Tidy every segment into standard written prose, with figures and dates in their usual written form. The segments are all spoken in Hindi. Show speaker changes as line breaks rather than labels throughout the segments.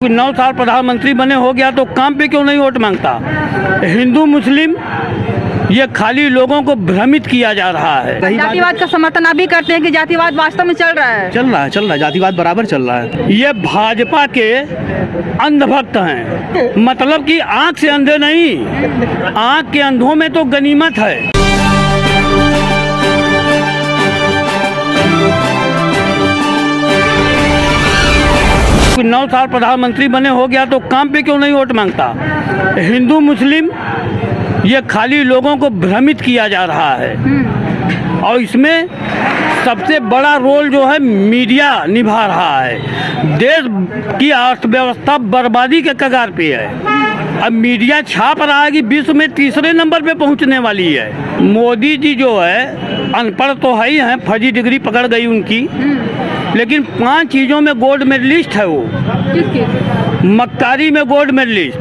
9 साल प्रधानमंत्री बने हो गया तो काम पे क्यों नहीं वोट मांगता। हिंदू मुस्लिम ये खाली लोगों को भ्रमित किया जा रहा है।
जातिवाद का समर्थन अभी करते हैं कि जातिवाद वास्तव में चल रहा है।
चल रहा है जातिवाद बराबर चल रहा है।
ये भाजपा के अंधभक्त हैं, मतलब कि आंख से अंधे नहीं, आंख के अंधों में तो गनीमत है। 9 साल प्रधानमंत्री बने हो गया तो काम पे क्यों नहीं वोट मांगता। हिंदू मुस्लिम ये खाली लोगों को भ्रमित किया जा रहा है और इसमें सबसे बड़ा रोल जो है मीडिया निभा रहा है। देश की अर्थव्यवस्था बर्बादी के कगार पे है। अब मीडिया छाप रहा है कि विश्व में तीसरे नंबर पे पहुंचने वाली है। मोदी जी जो है अनपढ़ तो है ही हैं, फर्जी डिग्री पकड़ गई उनकी, लेकिन 5 चीज़ों में गोल्ड मेडलिस्ट है वो। मक्कारी में गोल्ड मेडलिस्ट,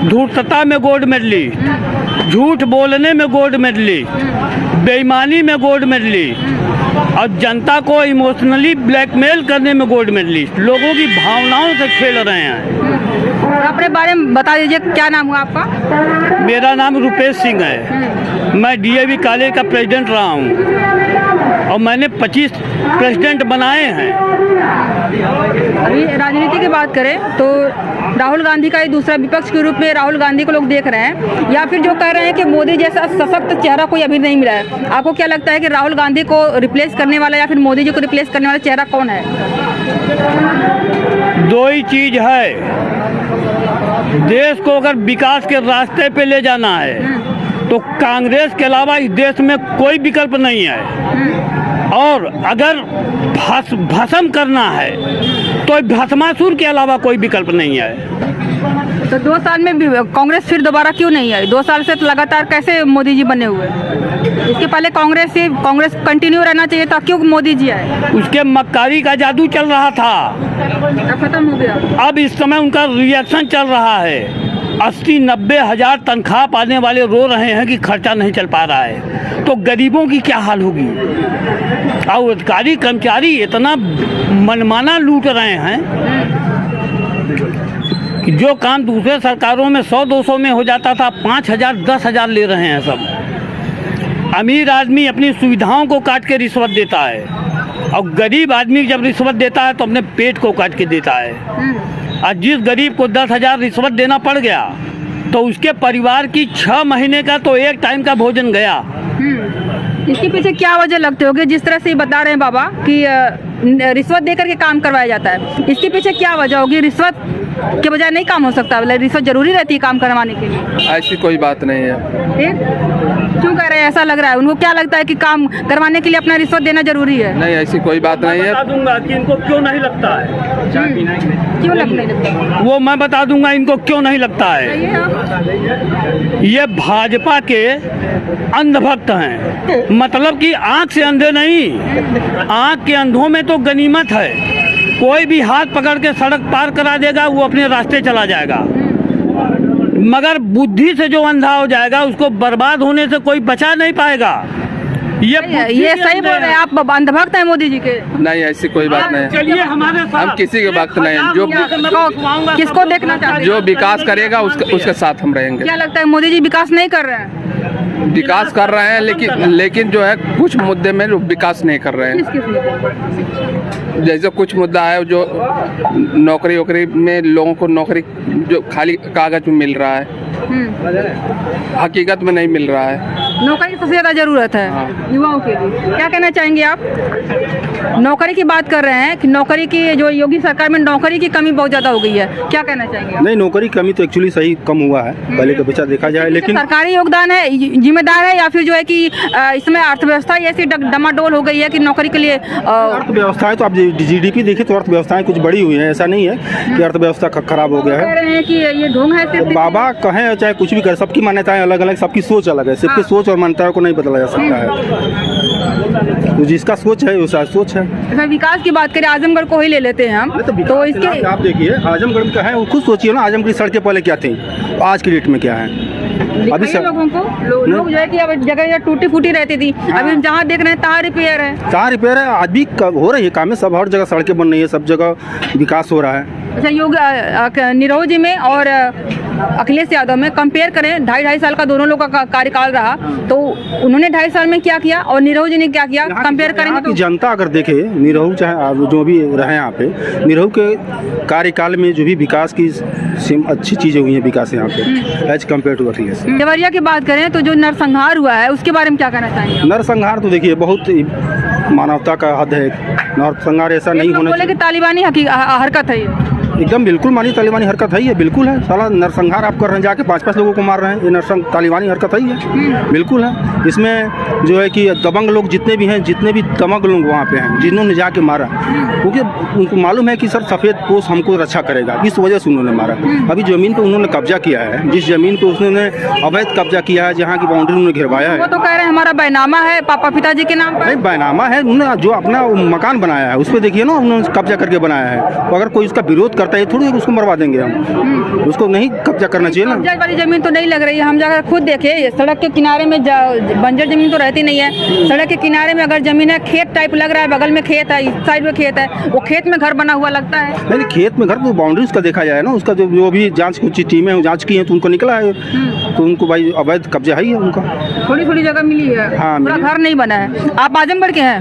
धूर्तता में गोल्ड मेडलिस्ट, झूठ बोलने में गोल्ड मेडलिस्ट, बेईमानी में गोल्ड मेडलिस्ट और जनता को इमोशनली ब्लैकमेल करने में गोल्ड मेडलिस्ट। लोगों की भावनाओं से खेल रहे हैं।
अपने बारे में बता दीजिए, क्या नाम हुआ आपका?
मेरा नाम रुपेश सिंह है। मैं डीएवी कॉलेज का प्रेसिडेंट रहा हूँ और मैंने 25 प्रेसिडेंट बनाए हैं।
अभी राजनीति की बात करें तो राहुल गांधी का ही दूसरा विपक्ष के रूप में राहुल गांधी को लोग देख रहे हैं, या फिर जो कह रहे हैं कि मोदी जैसा सशक्त चेहरा कोई अभी नहीं मिला है। आपको क्या लगता है कि राहुल गांधी को रिप्लेस करने वाला या फिर मोदी जी को रिप्लेस करने वाला चेहरा कौन है?
दो ही चीज है, देश को अगर विकास के रास्ते पे ले जाना है तो कांग्रेस के अलावा इस देश में कोई विकल्प नहीं है, और अगर भस्म करना है तो भस्मासुर के अलावा कोई विकल्प नहीं है।
तो 2 साल में भी कांग्रेस फिर दोबारा क्यों नहीं आई? 2 साल से तो लगातार कैसे मोदी जी बने हुए? इसके पहले कांग्रेस कंटिन्यू रहना चाहिए था, क्यों मोदी जी आए?
उसके मक्कारी का जादू चल रहा था,
अब खत्म हो गया।
अब इस समय उनका रिएक्शन चल रहा है। 80-90 हज़ार तनख्वाह पाने वाले रो रहे हैं कि खर्चा नहीं चल पा रहा है, तो गरीबों की क्या हाल होगी। और अधिकारी कर्मचारी इतना मनमाना लूट रहे हैं कि जो काम दूसरे सरकारों में 100-200 में हो जाता था 5,000-10,000 ले रहे हैं सब। अमीर आदमी अपनी सुविधाओं को काट के रिश्वत देता है और गरीब आदमी जब रिश्वत देता है तो अपने पेट को काट के देता है। और जिस गरीब को 10,000 रिश्वत देना पड़ गया तो उसके परिवार की 6 महीने का तो एक टाइम का भोजन गया।
इसके पीछे क्या वजह लगते होगे? जिस तरह से बता रहे हैं बाबा कि रिश्वत देकर के काम करवाया जाता है, इसके पीछे क्या वजह होगी? रिश्वत के बजाय नहीं काम हो सकता? रिश्वत जरूरी रहती है काम करवाने के लिए?
ऐसी कोई बात नहीं है।
क्यों कह रहे हैं? ऐसा लग रहा है उनको क्या लगता है कि काम करवाने के लिए अपना रिश्वत देना जरूरी है?
नहीं, ऐसी कोई बात नहीं है।
बता दूंगा कि इनको क्यों नहीं लगता है।
क्यों लगने लगता?
वो मैं बता दूंगा इनको क्यों नहीं लगता है। ये भाजपा के अंधभक्त हैं, मतलब कि आंख से अंधे नहीं, आंख के अंधों में तो गनीमत है। कोई भी हाथ पकड़ के सड़क पार करा देगा, वो अपने रास्ते चला जाएगा, मगर बुद्धि से जो अंधा हो जाएगा उसको बर्बाद होने से कोई बचा नहीं पाएगा। ये
सही बोल रहे हैं आप, अंधभक्त हैं मोदी जी के?
नहीं, ऐसी कोई बात नहीं।
चलिए हमारे साथ,
हम किसी के वक्त नहीं, जो
किसको देखना चाहते हैं?
जो विकास करेगा उसके साथ हम रहेंगे।
क्या लगता है मोदी जी विकास नहीं कर रहे हैं?
विकास कर रहे हैं, लेकिन जो है कुछ मुद्दे में विकास नहीं कर रहे हैं। जैसे कुछ मुद्दा है जो नौकरी वोकरी में लोगों को नौकरी जो खाली कागज में मिल रहा है, हकीकत में नहीं मिल रहा है।
नौकरी की सबसे ज़्यादा ज़रूरत है युवाओं के लिए। क्या कहना चाहेंगे आप? नौकरी की बात कर रहे हैं कि नौकरी की जो योगी सरकार में नौकरी की कमी बहुत ज़्यादा हो गई है, क्या कहना चाहेंगे?
नहीं, नौकरी कमी तो एक्चुअली सही कम हुआ है पहले के अपेक्षा देखा जाए, लेकिन
सरकारी योगदान है, जिम्मेदार है, या फिर जो है कि इसमें अर्थव्यवस्था ऐसी डमाडोल हो गई है कि नौकरी के लिए
अर्थव्यवस्थाएं तो आप GDP देखिए तो अर्थव्यवस्थाएं कुछ बड़ी हुई हैं। ऐसा नहीं है कि अर्थव्यवस्था खराब हो गया है।
कह रहे हैं कि ये ढोंग है सिर्फ।
बाबा कहें चाहे कुछ भी कर, सबकी मान्यताएं अलग अलग, सबकी सोच अलग है। सबकी सोच और मान्यताओं को नहीं बदला जा सकता है। तो जिसका सोच है वैसा सोच है।
विकास की बात करें, आजमगढ़ को ही ले लेते हैं हम, तो इसके
आप देखिए आजमगढ़ में क्या है, खुद सोचिए ना, आजमगढ़ की सड़कें पहले क्या थी, आज की डेट में क्या है।
दिखाइए लोगों को लोग जो है कि अब जगह टूटी फूटी रहती थी, अभी जहाँ देख रहे हैं तहाँ रिपेयर है।
कहाँ रिपेयर है, आज भी हो रही है काम है, सब हर जगह सड़कें बन रही है, सब जगह विकास हो रहा है।
अच्छा, योगी निरहुजी में और अखिलेश यादव में कंपेयर करें, 2.5 साल का दोनों लोग का कार्यकाल रहा, तो उन्होंने 2.5 साल में क्या किया और निरहुजी ने क्या किया, कंपेयर करेंगे तो
जनता अगर देखे निरहु चाहे जो भी रहे यहाँ पे, निरहु के कार्यकाल में जो भी विकास की अच्छी चीजें हुई हैं विकास यहाँ पे as compare to Akhilesh.
Deoria की बात करें तो जो नरसंहार हुआ है उसके बारे में क्या कहना चाहेंगे?
नरसंहार तो देखिए बहुत मानवता का हद है, नरसंहार ऐसा नहीं होना
बोले कि तालिबानी हरकत है ये,
एकदम बिल्कुल मानी तालिबानी हरकत है, ये बिल्कुल है। साला नरसंहार आप कर रहे हैं, जाके 5-5 लोगों को मार रहे हैं, ये तालिबानी हरकत है, ये बिल्कुल है। इसमें जो है कि दबंग लोग जितने भी हैं, जितने भी दबंग लोग वहाँ पे हैं जिन्होंने जाके मारा, क्योंकि उनको मालूम है कि सर सफ़ेद पोश हमको रक्षा करेगा, इस वजह से उन्होंने मारा। अभी ज़मीन पे उन्होंने कब्जा किया है, जिस ज़मीन पे उन्होंने अवैध कब्जा किया है, जहाँ की बाउंड्री उन्होंने घिरवाया है,
वो तो कह रहे हैं हमारा बैनामा है पापा पिताजी के नाम पर।
नहीं बैनामा है, उन्होंने जो अपना मकान बनाया है उस पर देखिए ना, उन्होंने कब्जा करके बनाया है। तो अगर कोई उसका विरोध करता है थोड़ी उसको मरवा देंगे हम, उसको नहीं कब्जा करना चाहिए ना।
कब्जा वाली जमीन तो नहीं लग रही है, हम जाकर खुद देखे सड़क के किनारे में बंजर जमीन तो रहती नहीं है, सड़क के किनारे में अगर जमीन है, खेत टाइप लग रहा है, बगल में खेत है, इस साइड में खेत है, वो खेत में घर बना हुआ लगता है।
नहीं खेत में घर तो बाउंड्री उसका देखा जाए ना, उसका जो भी जांच कुछ टीमें जांच की हैं तो उनको निकला है, तो उनको भाई अवैध कब्जा है ही है उनका,
थोड़ी थोड़ी जगह मिली है,
हाँ,
पूरा घर नहीं बना है। आप आजमगढ़ के हैं?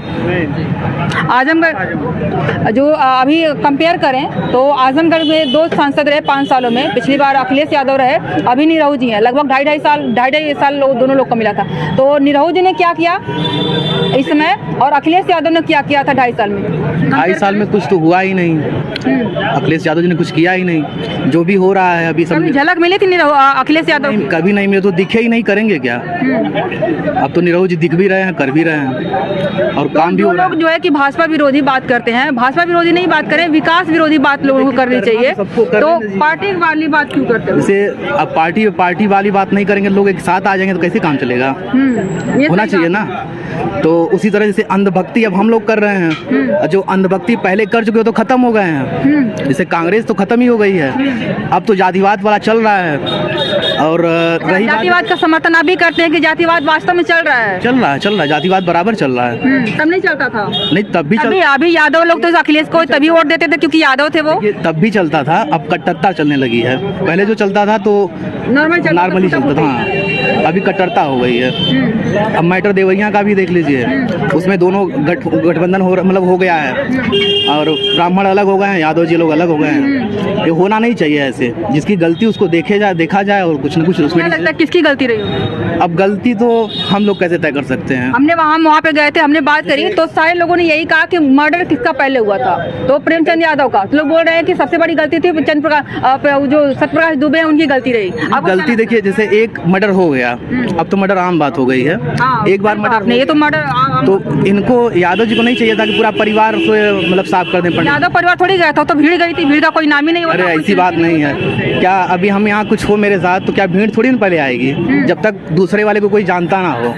आजमगढ़ जो अभी कंपेयर करें तो आजमगढ़ में 2 सांसद रहे 5 सालों में, पिछली बार अखिलेश यादव रहे, अभी निरहु जी हैं, लगभग 2.5 साल दोनों लोग को मिला था। तो निरहु जी ने क्या किया इस समय और अखिलेश यादव ने क्या किया था 2.5 साल में?
2.5 साल में कुछ तो हुआ ही नहीं, अखिलेश यादव जी ने कुछ किया ही नहीं। जो भी हो रहा है अभी सब
झलक मिली थी अखिलेश यादव?
कभी नहीं मिले, तो दिखे ही नहीं, करेंगे क्या? अब तो निरहु जी दिख भी रहे हैं, कर भी रहे हैं और काम भी हो रहा है।
लोग जो है कि भाजपा विरोधी बात करते हैं, भाजपा विरोधी नहीं बात करें, विकास विरोधी बात लोगों को करनी चाहिए, तो पार्टी वाली बात क्यों करते हैं?
जैसे अब पार्टी वाली बात नहीं करेंगे, लोग एक साथ आ जाएंगे तो कैसे काम चलेगा? होना चाहिए ना। तो उसी तरह जैसे अंधभक्ति अब हम लोग कर रहे हैं, जो अंधभक्ति पहले कर चुके हो तो खत्म हो गए हैं। जैसे कांग्रेस तो खत्म ही हो गई है, अब तो जातिवाद वाला चल रहा है। और रही
जातिवाद का समर्थन आप भी करते हैं कि जातिवाद वास्तव में चल रहा है?
चल रहा है, जातिवाद बराबर चल रहा है।
तब नहीं चलता था?
नहीं तब भी
अभी यादव लोग तो अखिलेश को तभी वोट देते थे क्योंकि यादव थे वो,
तब भी चलता था, अब कट्टरता चलने लगी है। पहले जो चलता था तो नॉर्मली चलता था, हाँ, अभी कट्टरता हो गई है। अब मैटर देवरिया का भी देख लीजिए, उसमें दोनों गठबंधन हो गया है और ब्राह्मण अलग हो गए हैं, यादव जी लोग अलग हो गए हैं। ये होना नहीं चाहिए ऐसे, जिसकी गलती उसको देखा जाए और कुछ न कुछ उसमें।
क्या लगता है किसकी गलती रही?
अब गलती तो हम लोग कैसे तय कर सकते हैं?
हमने वहाँ पे गए थे, हमने बात करी तो सारे लोगों ने यही कहा कि मर्डर किसका पहले हुआ था, तो प्रेमचंद यादव का। तो लोग बोल रहे हैं कि सबसे बड़ी गलती थी जो सत्यप्रकाश दुबे हैं उनकी गलती रही। अब
गलती देखिए, जैसे एक मर्डर हो गया, अब तो मर्डर आम बात हो गई है। एक बार मर्डर,
ये तो मर्डर,
तो इनको यादव जी को नहीं चाहिए था कि पूरा परिवार को साफ कर दें।
यादव परिवार थोड़ी गया था, तो भीड़ गई थी, भीड़ का कोई नाम ही नहीं होता।
अरे ऐसी बात नहीं है, क्या अभी हम यहाँ कुछ हो मेरे साथ तो क्या भीड़ थोड़ी ना पहले आएगी? जब तक दूसरे वाले को कोई जानता ना हो,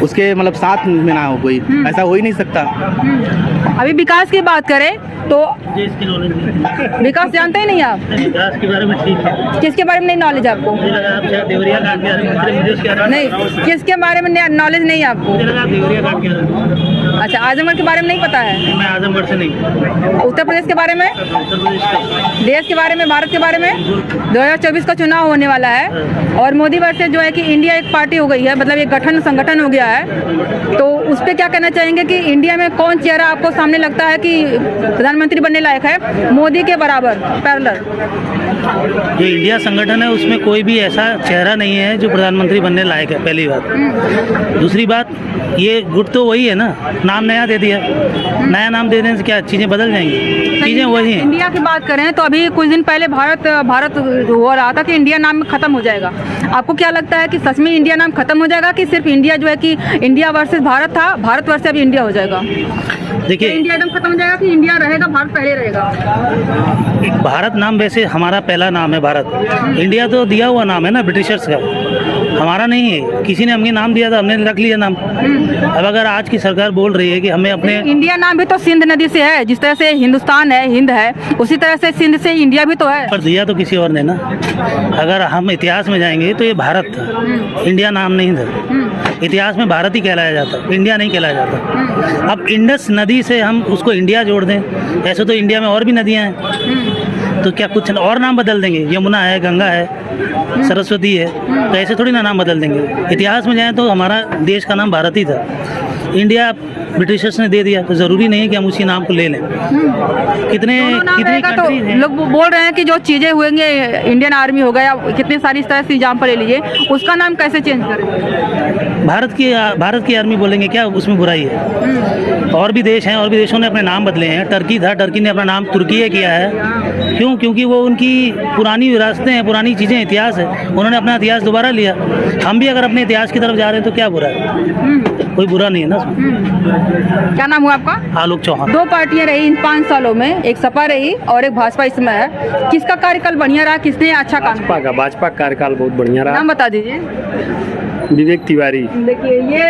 उसके साथ में ना हो कोई, ऐसा हो ही नहीं सकता।
अभी विकास की बात करें तो विकास जानते ही नहीं आप?
विकास के बारे में ठीक है,
किसके बारे में नहीं नॉलेज आपको?
देवरिया घाट के बारे में
नहीं, किसके बारे में नॉलेज नहीं आपको?
देवरिया घाट के,
अच्छा, आजमगढ़ के बारे में नहीं पता है?
मैं आजमगढ़ से नहीं।
उत्तर प्रदेश के बारे में, देश के बारे में, भारत के बारे में 2024 का चुनाव होने वाला है और मोदी वर्सेस जो है कि इंडिया एक पार्टी हो गई है, मतलब एक संगठन हो गया है। तो उस पर क्या कहना चाहेंगे कि इंडिया में कौन चेहरा आपको सामने लगता है कि प्रधानमंत्री बनने लायक है मोदी के बराबर पैरेलल?
जो इंडिया संगठन है उसमें कोई भी ऐसा चेहरा नहीं है जो प्रधानमंत्री बनने लायक है, पहली बात। दूसरी बात, ये गुट तो वही है ना, नाम नया दे दिया, नया नाम दे देने से क्या चीज़ें बदल जाएंगी? चीज़ें वही हैं।
इंडिया की बात करें तो अभी कुछ दिन पहले भारत हो रहा था कि इंडिया नाम खत्म हो जाएगा। आपको क्या लगता है कि सच में इंडिया नाम खत्म हो जाएगा कि सिर्फ इंडिया जो है कि इंडिया वर्सेस भारत था, भारत वर्सेस अभी इंडिया हो जाएगा?
देखिए,
इंडिया एकदम खत्म हो जाएगा कि इंडिया रहेगा, भारत पहले रहेगा?
भारत नाम वैसे हमारा पहला नाम है भारत, इंडिया तो दिया हुआ नाम है ना ब्रिटिशर्स का। हमारा नहीं है, किसी ने हमें नाम दिया था, हमने रख लिया नाम। अब अगर आज की सरकार बोल रही है कि हमें अपने
इंडिया नाम भी तो सिंध नदी से है, जिस तरह से हिंदुस्तान है, हिंद है, उसी तरह से सिंध से इंडिया भी तो है।
पर दिया तो किसी और ने ना। अगर हम इतिहास में जाएंगे तो ये भारत था, इंडिया नाम नहीं था। इतिहास में भारत ही कहलाया जाता, इंडिया नहीं कहलाया जाता। अब इंडस नदी से हम उसको इंडिया जोड़ दें, ऐसे तो इंडिया में और भी नदियाँ हैं, तो क्या कुछ और नाम बदल देंगे? यमुना है, गंगा है, सरस्वती है, तो ऐसे थोड़ी ना नाम बदल देंगे। इतिहास में जाएं तो हमारा देश का नाम भारत ही था। कंट्री ब्रिटिशर्स ने दे दिया, तो ज़रूरी नहीं है कि हम उसी नाम को ले लें। कितनी कंट्रीज हैं।
लोग बोल रहे हैं कि जो चीज़ें हुएंगे, इंडियन आर्मी हो गया, कितनी सारी इस तरह से एग्जाम्पल ले लीजिए, उसका नाम कैसे चेंज करें?
भारत की आर्मी बोलेंगे, क्या उसमें बुराई है? और भी देश हैं, और भी देशों ने अपने नाम बदले हैं। टर्की था, टर्की ने अपना नाम तुर्की किया है। क्यों? क्योंकि वो उनकी पुरानी विरासतें हैं, पुरानी चीज़ें, इतिहास है, उन्होंने अपना इतिहास दोबारा लिया। हम भी अगर अपने इतिहास की तरफ जा रहे हैं तो क्या बुरा है? कोई बुरा नहीं है ना।
क्या नाम हुआ आपका?
आलोक चौहान।
2 पार्टियां रही इन 5 सालों में, एक सपा रही और एक भाजपा इसमें है। किसका कार्यकाल बढ़िया रहा, किसने अच्छा काम?
भाजपा का कार्यकाल बहुत बढ़िया रहा।
नाम बता दीजिए।
विवेक तिवारी।
देखिए, ये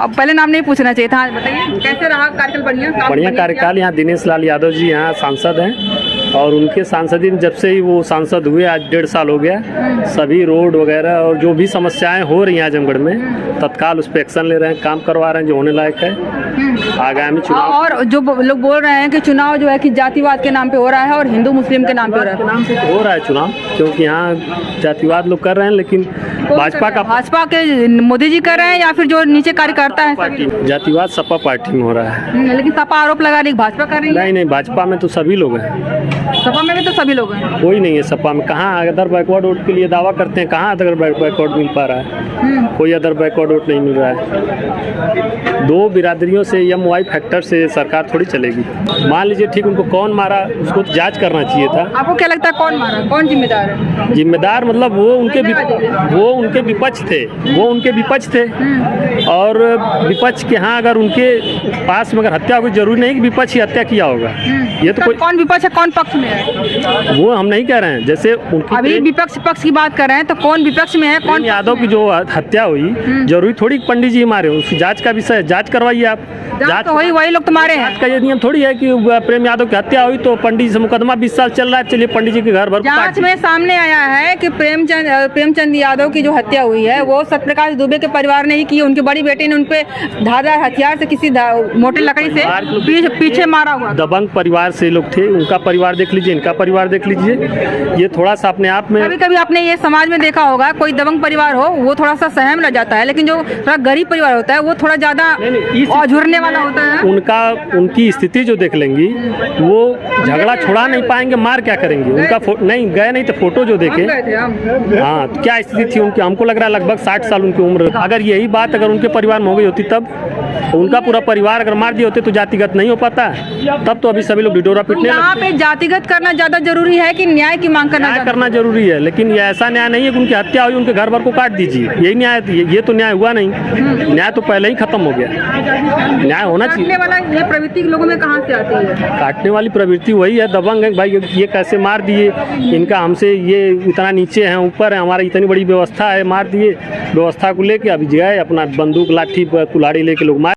पहले नाम नहीं पूछना चाहिए था, बताइए कैसे रहा कार्यकाल? बढ़िया
कार्यकाल। यहाँ दिनेश लाल यादव जी यहाँ सांसद हैं, और उनके सांसदी में जब से ही वो सांसद हुए, आज 1.5 साल हो गया, सभी रोड वगैरह और जो भी समस्याएं हो रही हैं आजमगढ़ में, तत्काल उस पर एक्शन ले रहे हैं, काम करवा रहे हैं जो होने लायक है। आगामी चुनाव,
और जो लोग बोल रहे हैं कि चुनाव जो है कि जातिवाद के नाम पे हो रहा है और हिंदू मुस्लिम के नाम पे हो रहा है चुनाव,
क्योंकि यहाँ जातिवाद लोग कर रहे हैं, लेकिन
भाजपा के मोदी जी कर रहे हैं या फिर जो नीचे कार्यकर्ता है?
जातिवाद सपा पार्टी में हो रहा है।
लेकिन सपा आरोप लगा रही, भाजपा कर रही है।
नहीं, भाजपा में तो सभी लोग हैं।
सपा में भी तो सभी लोग हैं।
कोई नहीं है सपा में। कहाँ अदर बैकवर्ड वोट के लिए दावा करते हैं, कहाँ अदर बैकवर्ड मिल पा रहा है? कोई अदर बैकवर्ड वोट नहीं मिल रहा है। 2 बिरादरियों से MY फैक्टर से सरकार थोड़ी चलेगी। मान लीजिए, ठीक, उनको कौन मारा उसको जांच करना चाहिए था।
आपको क्या लगता है कौन मारा, कौन जिम्मेदार है?
जिम्मेदार मतलब वो उनके विपक्ष थे, और विपक्ष के यहाँ अगर उनके पास में अगर हत्या होगी, जरूरी नहीं कि विपक्ष ही हत्या किया होगा। ये तो
कौन विपक्ष है, कौन पक्ष में है,
वो हम नहीं कह रहे हैं। जैसे
अभी विपक्ष पक्ष की बात कर रहे हैं, तो कौन विपक्ष में है, कौन
यादव की जो हत्या हुई, जरूरी थोड़ी पंडित जी मारे, उसकी जांच का विषय, जांच करवाइए आप।
जांच तो वही लोग तुम्हारे हैं।
का ये नियम थोड़ी है कि प्रेम यादव की हत्या हुई तो पंडित जी से मुकदमा 20 साल चल रहा है, चलिए पंडित जी के घर भर।
जांच में सामने आया है कि प्रेमचंद यादव की जो हत्या हुई है वो सत्यप्रकाश दुबे के परिवार ने ही की। उनकी बड़ी बेटी ने उनपे धारदार हथियार से, किसी मोटे लकड़ी से पीछे मारा हुआ।
दबंग परिवार से लोग थे, उनका परिवार देख लीजिए, इनका परिवार देख लीजिए। ये थोड़ा सा अपने आप में,
कभी कभी आपने ये समाज में देखा होगा, कोई दबंग परिवार हो वो थोड़ा सा सहम रह जाता है, लेकिन जो थोड़ा गरीब परिवार होता है वो थोड़ा ज्यादा झुरने वाला होता है।
उनकी स्थिति जो देख लेंगी, वो झगड़ा छुड़ा नहीं पाएंगे, मार क्या करेंगे? उनका नहीं गए, नहीं तो फोटो जो देखे, हाँ, क्या स्थिति थी उनकी, हमको लग रहा है लगभग 60 साल उनकी उम्र। अगर यही बात अगर उनके परिवार में हो गई होती, तब उनका पूरा परिवार अगर मार दिए होते तो जातिगत नहीं हो पाता, तब तो अभी सभी लोग ढिढोरा पीटने।
यहाँ पे जातिगत करना ज्यादा जरूरी है कि न्याय की मांग करना
जरूरी है? लेकिन ये ऐसा न्याय नहीं है कि उनकी हत्या हुई, उनके घर भर को काट दीजिए, यही न्याय? ये तो न्याय हुआ नहीं। न्याय तो पहले ही खत्म हो गया। न्याय होना चाहिए।
ये प्रवृत्ति लोगों में कहाँ से आती है?
काटने वाली प्रवृत्ति वही है, दबंग है भाई, ये कैसे मार दिए, इनका हमसे ये इतना नीचे है, ऊपर है, हमारा इतनी बड़ी व्यवस्था है, मार दिए। व्यवस्था को लेके अभी गए अपना बंदूक लाठी कुल्हाड़ी लेके लोग मार